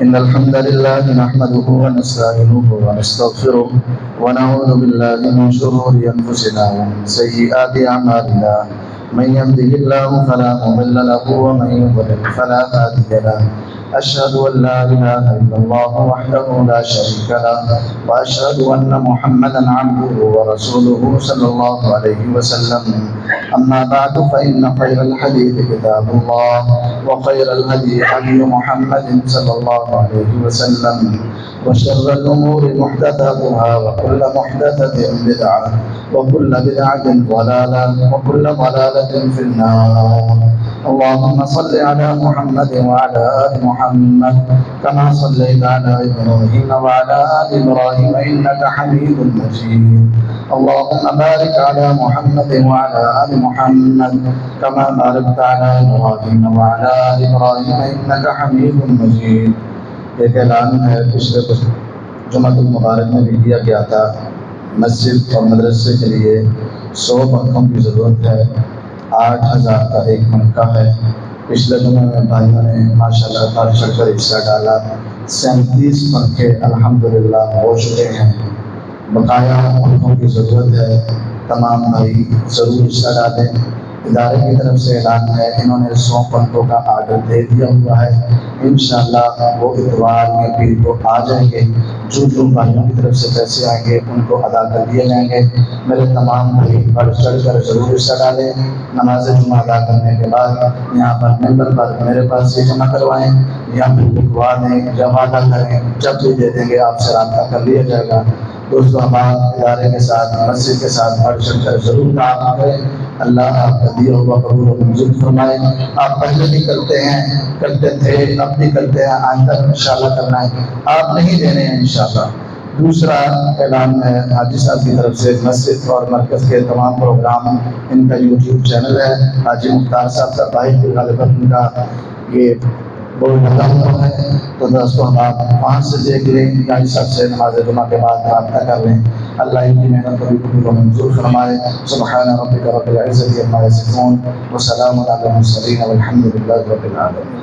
إن الحمد لله نحمده ونستعينه ونستغفره ونعوذ بالله من شرور أنفسنا ومن سيئات أعمالنا من يهده الله فلا مضل له ومن يضلل فلا هادي له أشهد أن لا إله إلا الله وحده لا شريك له وأشهد أن محمدا عبده ورسوله صلى الله عليه وسلم أما بعد فإن خير الحديث كتاب الله وخير الهدي هدي محمد صلى الله عليه وسلم وشر الأمور محدثاتها وكل محدثة بدعة وكل بدعة ضلالة وكل ضلالة في النار. اللهم صل على محمد وعلى آل محمد كما صليت على إبراهيم وعلى آل إبراهيم إنك حميد مجيد. اللهم بارك على محمد وعلى آل محمد كما باركت على إبراهيم وعلى آل إبراهيم إنك حميد مجيد. ایک اعلان ہے، پچھلے جمعۃ المبارک میں بھی دیا گیا تھا، مسجد اور مدرسے کے لیے 100 پنکھوں کی ضرورت ہے، 8,000 کا ایک پنکھا ہے۔ پچھلے دنوں میں بھائیوں نے ماشاءاللہ بڑھ چڑھ کر حصہ ڈالا، 37 پنکھے الحمدللہ ہو چکے ہیں۔ بقایا پنکھوں کی ضرورت ہے، تمام بھائی ضرور حصہ ڈالیں۔ ادارے کی طرف سے اعلان ہے، انہوں نے 100 پنکھوں کا آرڈر دے دیا ہوا ہے، انشاءاللہ وہ اتوار میں پیر کو آ جائیں گے۔ جو بھائیوں کی طرف سے پیسے آئیں گے ان کو ادا کر دیے جائیں گے۔ میرے تمام بھائی بڑھ چڑھ کر ضرور حصہ ڈالیں۔ نماز جمعہ ادا کرنے کے بعد یہاں پر ممبر پر میرے پاس یہ جمع کروائیں یا پھر لکھوا دیں یا وعدہ کریں، جب بھی دے دیں گے آپ سے رابطہ کر لیا جائے گا۔ دوستو ہمارے ادارے کے ساتھ، مسجد کے ساتھ بڑھ چڑھ کر ضرور کام کریں۔ اللہ آپ کا دیا ہوا قبول و منظور فرمائے۔ آپ پہلے بھی کرتے ہیں، کرتے تھے، اب بھی کرتے ہیں، آئندہ انشاءاللہ کرنا ہے، آپ نہیں دینے ہیں انشاءاللہ۔ دوسرا اعلان ہے، حاجی صاحب کی طرف سے مسجد اور مرکز کے تمام پروگرام، ان کا یوٹیوب چینل ہے، حاجی مختار صاحب کا بھائی غالباً ان کا یہ بورڈ لگا ہوا ہے، تو دوستوں آپ وہاں سے دیکھ لیں یا اس سب سے نماز جمعہ کے بعد رابطہ کر لیں۔ اللہ ان کی محنت کو بھی قبول و منظور فرمائے۔ سبحان ربک رب العزۃ عما یصفون وسلام علی المرسلین والحمد للہ رب العالمین۔